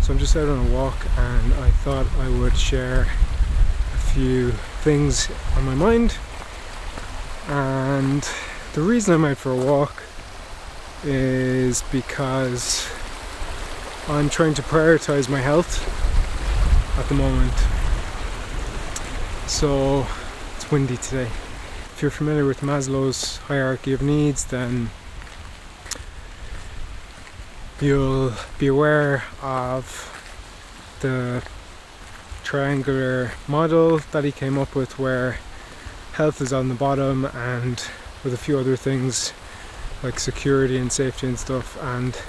So I'm just out on a walk, and I thought I would share a few things on my mind. And the reason I'm out for a walk is because I'm trying to prioritize my health at the moment. So it's windy today. If you're familiar with Maslow's hierarchy of needs, then you'll be aware of the triangular model that he came up with, where health is on the bottom and with a few other things like security and safety and stuff, and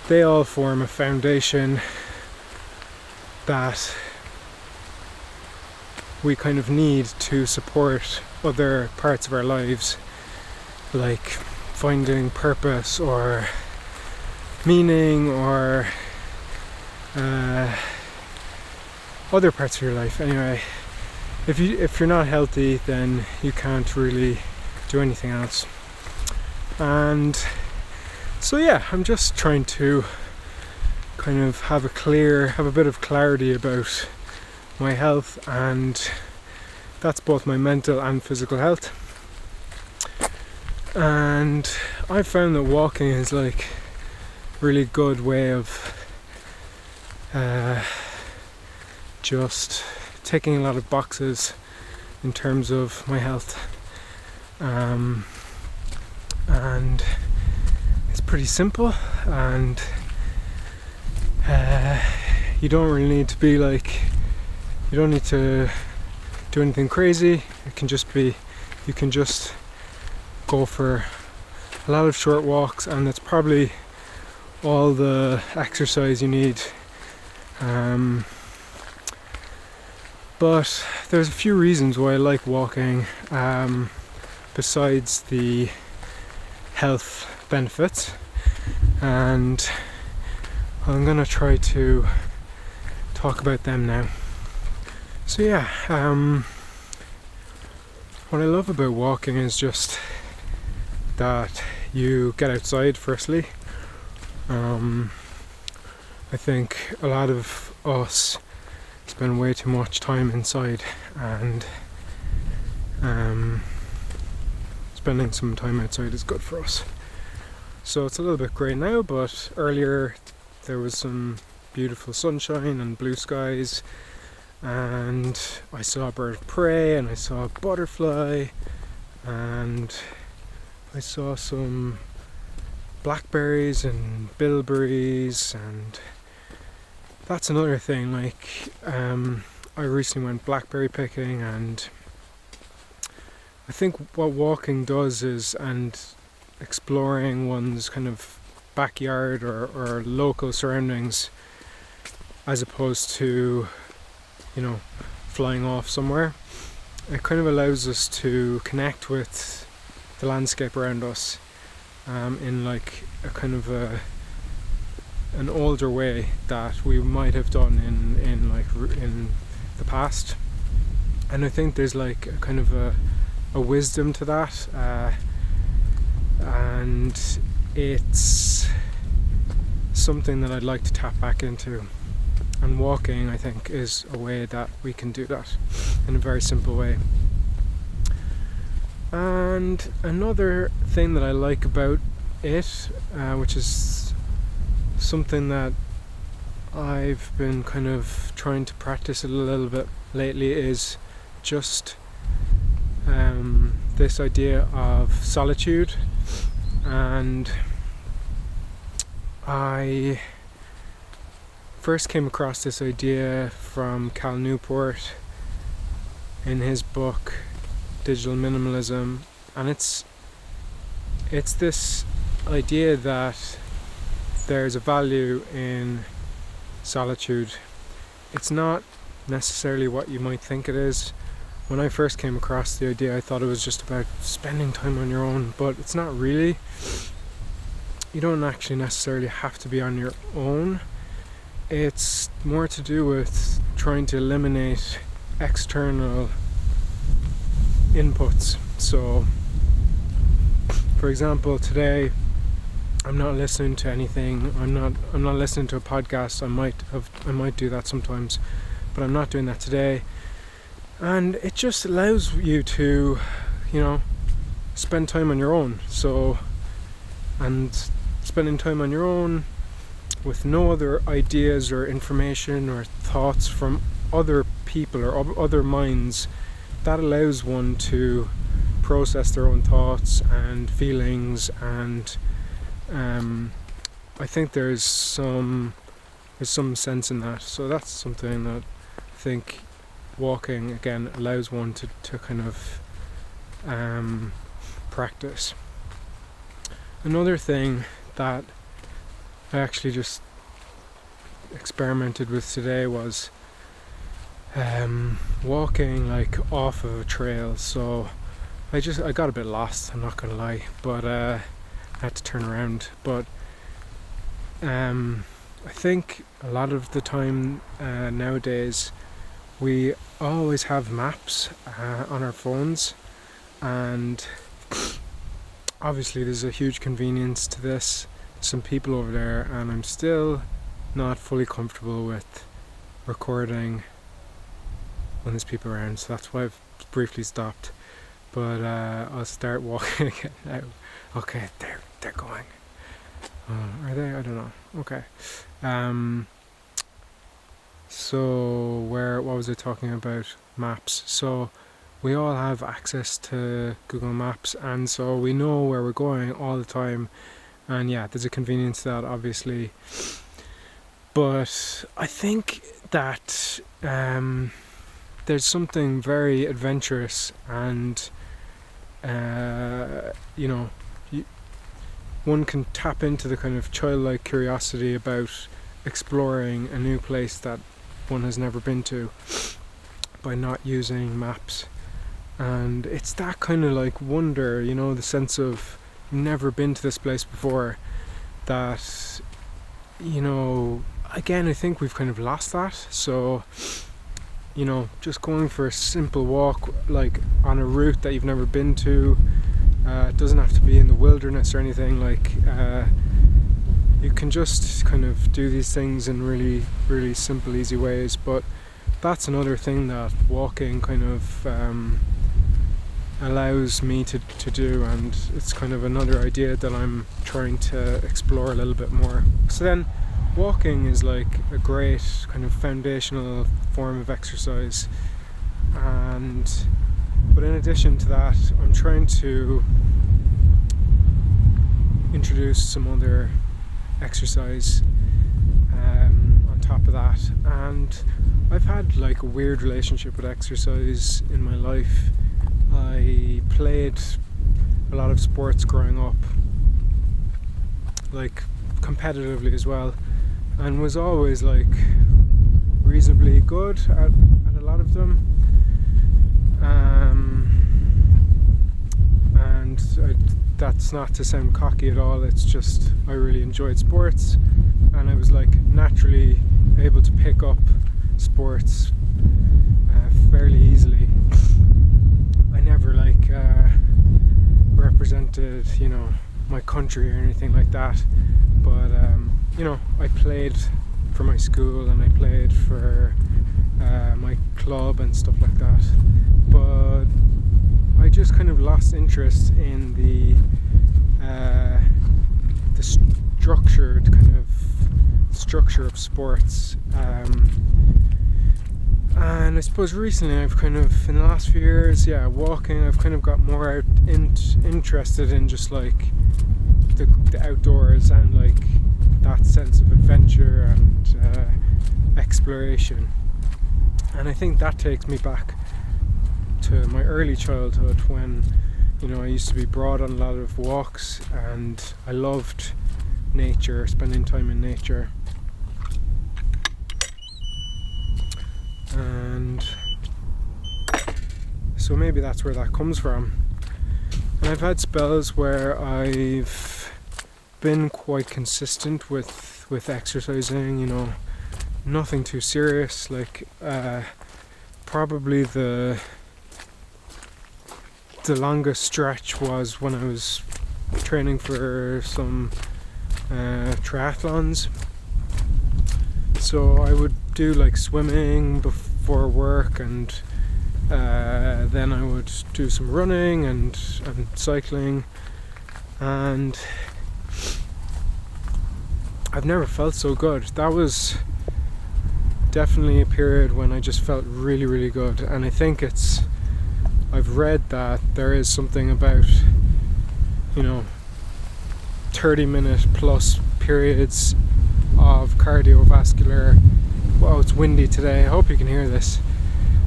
they all form a foundation that we kind of need to support other parts of our lives, like finding purpose or meaning or other parts of your life. Anyway, if you're not healthy, then you can't really do anything else. And so yeah, I'm just trying to kind of have a bit of clarity about my health, and that's both my mental and physical health. And I found that walking is like a really good way of just ticking a lot of boxes in terms of my health, and it's pretty simple, and you don't really need to be like, you don't need to do anything crazy. It can just be, you can just go for a lot of short walks, and that's probably all the exercise you need. But there's a few reasons why I like walking, besides the health benefits, and I'm gonna try to talk about them now. So yeah, what I love about walking is just that you get outside, firstly. I think a lot of us spend way too much time inside, and spending some time outside is good for us. So it's a little bit grey now, but earlier there was some beautiful sunshine and blue skies, and I saw a bird of prey, and I saw a butterfly, and I saw some blackberries and bilberries, and that's another thing. Like, I recently went blackberry picking, and I think what walking does is, and exploring one's kind of backyard or local surroundings, as opposed to, flying off somewhere, it kind of allows us to connect with the landscape around us, in like a kind of an older way that we might have done in the past. And I think there's like a kind of a wisdom to that, and it's something that I'd like to tap back into. And walking, I think, is a way that we can do that in a very simple way. And another thing that I like about it, which is something that I've been kind of trying to practice a little bit lately, is just this idea of solitude. And I first came across this idea from Cal Newport in his book Digital Minimalism, and it's this idea that there's a value in solitude. It's not necessarily what you might think it is. When I first came across the idea, I thought it was just about spending time on your own, but it's not really. You don't actually necessarily have to be on your own. It's more to do with trying to eliminate external inputs. So, for example, today I'm not listening to anything. I'm not listening to a podcast. I might do that sometimes, but I'm not doing that today. And it just allows you to, spend time on your own. And spending time on your own with no other ideas or information or thoughts from other people or other minds, that allows one to process their own thoughts and feelings, and I think there's some sense in that. So that's something that I think walking again allows one to kind of practice. Another thing that I actually just experimented with today was walking like off of a trail. So I got a bit lost, I'm not gonna lie, but I had to turn around. But I think a lot of the time nowadays we always have maps on our phones, and obviously there's a huge convenience to this. Some people over there, and I'm still not fully comfortable with recording when there's people around, so that's why I've briefly stopped. But I'll start walking again now. Okay, they're going. Are they? I don't know. Okay. So what was I talking about? Maps. So we all have access to Google Maps, and so we know where we're going all the time. And yeah, there's a convenience to that, obviously. But I think that there's something very adventurous and one can tap into the kind of childlike curiosity about exploring a new place that one has never been to by not using maps. And it's that kind of like wonder, the sense of never been to this place before, that again, I think we've kind of lost that. So just going for a simple walk, like on a route that you've never been to, it doesn't have to be in the wilderness or anything. Like you can just kind of do these things in really, really simple, easy ways. But that's another thing that walking kind of allows me to do, and it's kind of another idea that I'm trying to explore a little bit more. So then walking is like a great kind of foundational form of exercise, but in addition to that, I'm trying to introduce some other exercise on top of that. And I've had like a weird relationship with exercise in my life. I played a lot of sports growing up, like competitively as well, and was always like reasonably good at a lot of them. That's not to sound cocky at all, it's just I really enjoyed sports, and I was like naturally able to pick up sports fairly easily. I never like represented my country or anything like that, but I played for my school and I played for my club and stuff like that. But I just kind of lost interest in the structure of sports, and I suppose recently I've kind of, in the last few years, walking, I've kind of got more interested in just like the outdoors and like that sense of adventure and exploration. And I think that takes me back to my early childhood when I used to be brought on a lot of walks, and I loved nature, spending time in nature. And so maybe that's where that comes from. And I've had spells where I've been quite consistent with exercising, nothing too serious. Like probably the longest stretch was when I was training for some triathlons. So I would do like swimming before work, and then I would do some running and cycling, and I've never felt so good. That was definitely a period when I just felt really, really good. And I think I've read that there is something about, 30-minute plus periods of cardiovascular, wow, it's windy today, I hope you can hear this,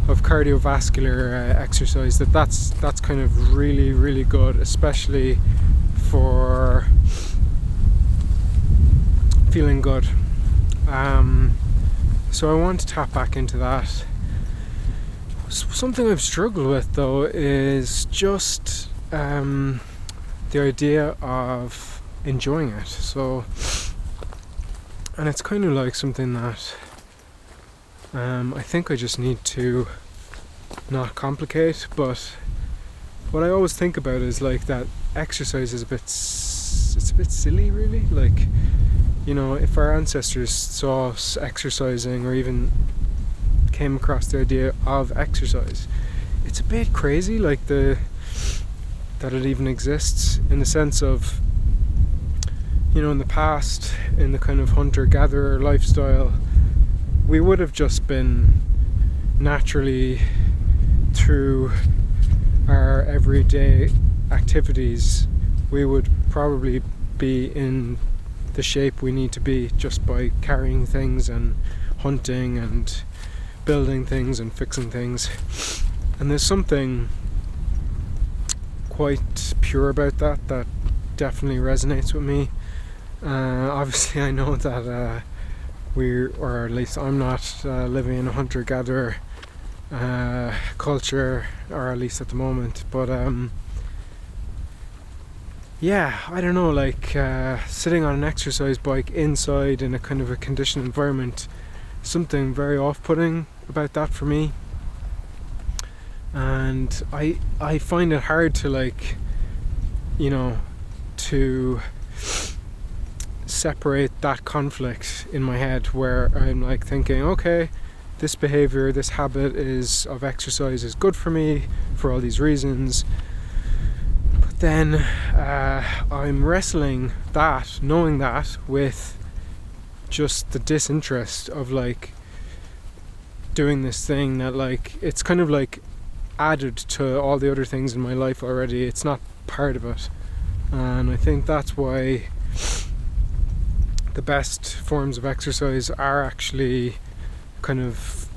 of cardiovascular exercise, that's kind of really, really good, especially for feeling good. So I want to tap back into that. Something I've struggled with though is just the idea of enjoying it. So, and it's kind of like something that I think I just need to not complicate, but what I always think about is like that exercise is it's a bit silly really. Like, if our ancestors saw us exercising or even came across the idea of exercise, it's a bit crazy, like that it even exists, in the sense of, in the past, in the kind of hunter-gatherer lifestyle, we would have just been naturally, through our everyday activities, we would probably be in the shape we need to be just by carrying things and hunting and building things and fixing things. And there's something quite pure about that definitely resonates with me. Obviously I know that or at least I'm not living in a hunter-gatherer culture, or at least at the moment, but I don't know, like sitting on an exercise bike inside in a kind of a conditioned environment, something very off-putting about that for me. And I find it hard to to separate that conflict in my head, where I'm like thinking, okay, this behavior, this habit of exercise is good for me for all these reasons, but then I'm wrestling that, knowing that, with just the disinterest of like doing this thing that, like, it's kind of like added to all the other things in my life already. It's not part of it. And I think that's why the best forms of exercise are actually kind of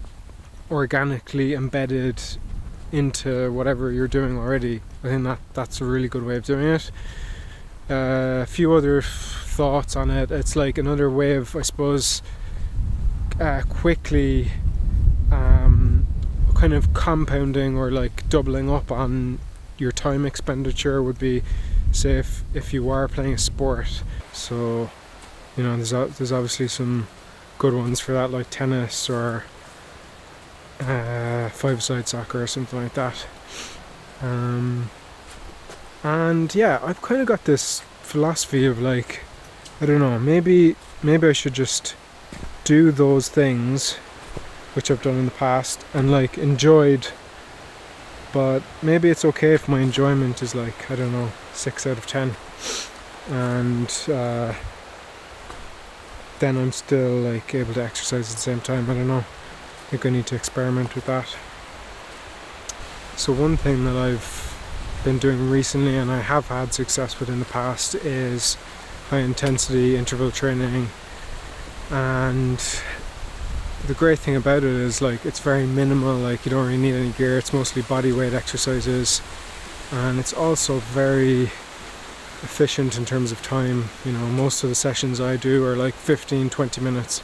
organically embedded into whatever you're doing already. I think that's a really good way of doing it. A few other thoughts on it. It's like another way of, I suppose, quickly kind of compounding or like doubling up on your time expenditure would be, say, if you are playing a sport. So, there's obviously some good ones for that, like tennis or five-a-side soccer or something like that. And yeah, I've kind of got this philosophy of like, I don't know, maybe I should just do those things which I've done in the past and like enjoyed, but maybe it's okay if my enjoyment is like, I don't know, 6 out of 10, and then I'm still like able to exercise at the same time. I don't know, I think I need to experiment with that. So one thing that I've been doing recently, and I have had success with in the past, is high intensity interval training. And the great thing about it is like it's very minimal, like you don't really need any gear, it's mostly body weight exercises, and it's also very efficient in terms of time. Most of the sessions I do are like 15-20 minutes.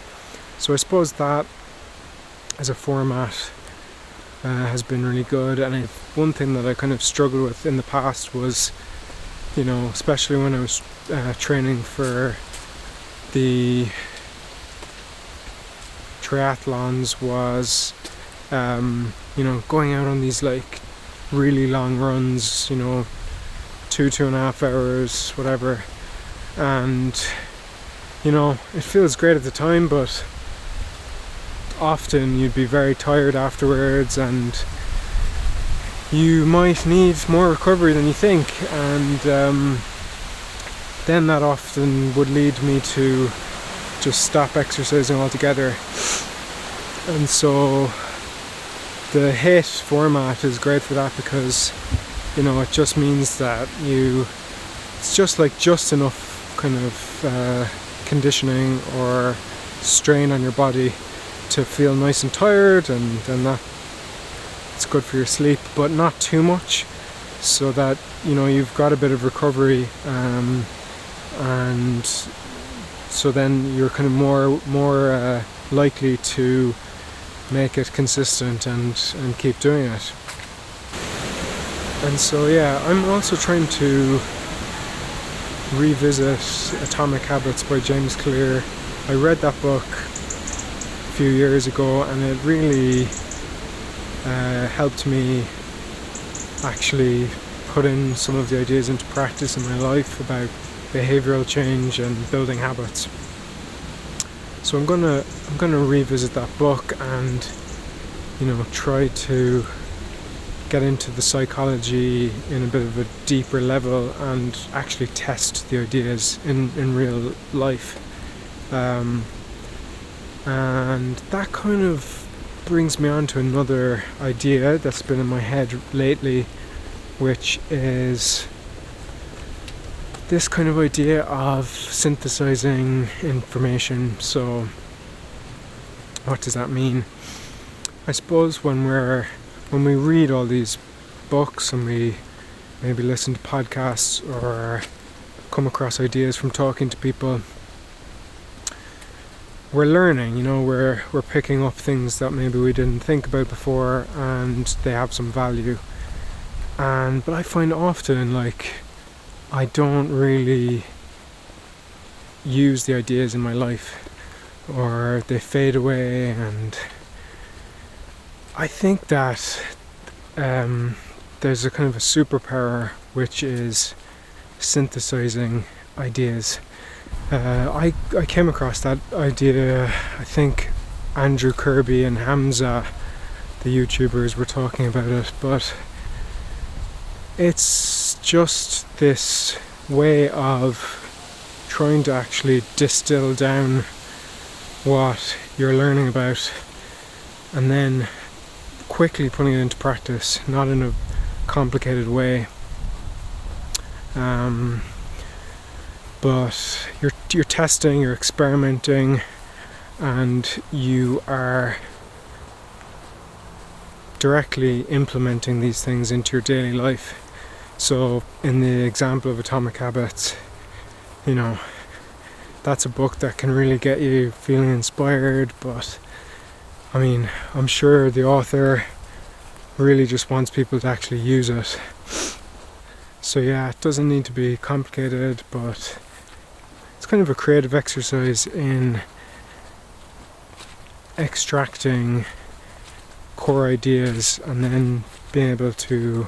So I suppose that as a format has been really good. And one thing that I kind of struggled with in the past was, especially when I was training for the triathlons, was going out on these like really long runs, 2.5 hours, whatever, and it feels great at the time, but often you'd be very tired afterwards and you might need more recovery than you think, and then that often would lead me to just stop exercising altogether. And so the HIIT format is great for that, because it just means that it's just enough kind of conditioning or strain on your body to feel nice and tired, and then that it's good for your sleep, but not too much, so that you've got a bit of recovery, and so then you're kind of more likely to make it consistent and keep doing it. And so I'm also trying to revisit Atomic Habits by James Clear. I read that book a few years ago, and it really helped me actually put in some of the ideas into practice in my life about behavioral change and building habits. So I'm gonna revisit that book and try to get into the psychology in a bit of a deeper level and actually test the ideas in real life. And that kind of brings me on to another idea that's been in my head lately, which is this kind of idea of synthesizing information. So what does that mean? I suppose when we read all these books and we maybe listen to podcasts or come across ideas from talking to people, we're learning, we're picking up things that maybe we didn't think about before, and they have some value. But I find often I don't really use the ideas in my life, or they fade away, and I think that there's a kind of a superpower, which is synthesizing ideas. I came across that idea, I think Andrew Kirby and Hamza, the YouTubers, were talking about it, but it's just this way of trying to actually distill down what you're learning about and then quickly putting it into practice, not in a complicated way. But you're testing, you're experimenting, and you are directly implementing these things into your daily life. So in the example of Atomic Habits, that's a book that can really get you feeling inspired, but I'm sure the author really just wants people to actually use it. So it doesn't need to be complicated, but it's kind of a creative exercise in extracting core ideas and then being able to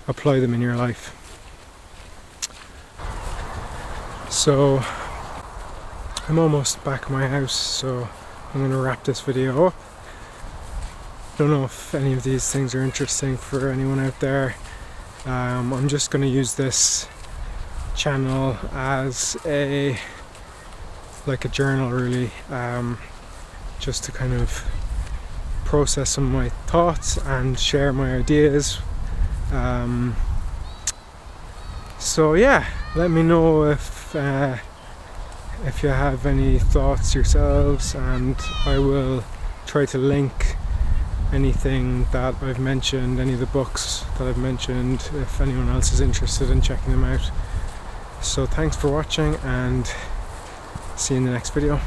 apply them in your life. So I'm almost back at my house, so I'm going to wrap this video up. I don't know if any of these things are interesting for anyone out there. I'm just going to use this channel as a journal, really, just to kind of process some of my thoughts and share my ideas. Let me know if you have any thoughts yourselves, and I will try to link anything that I've mentioned, any of the books that I've mentioned, if anyone else is interested in checking them out. So thanks for watching, and see you in the next video.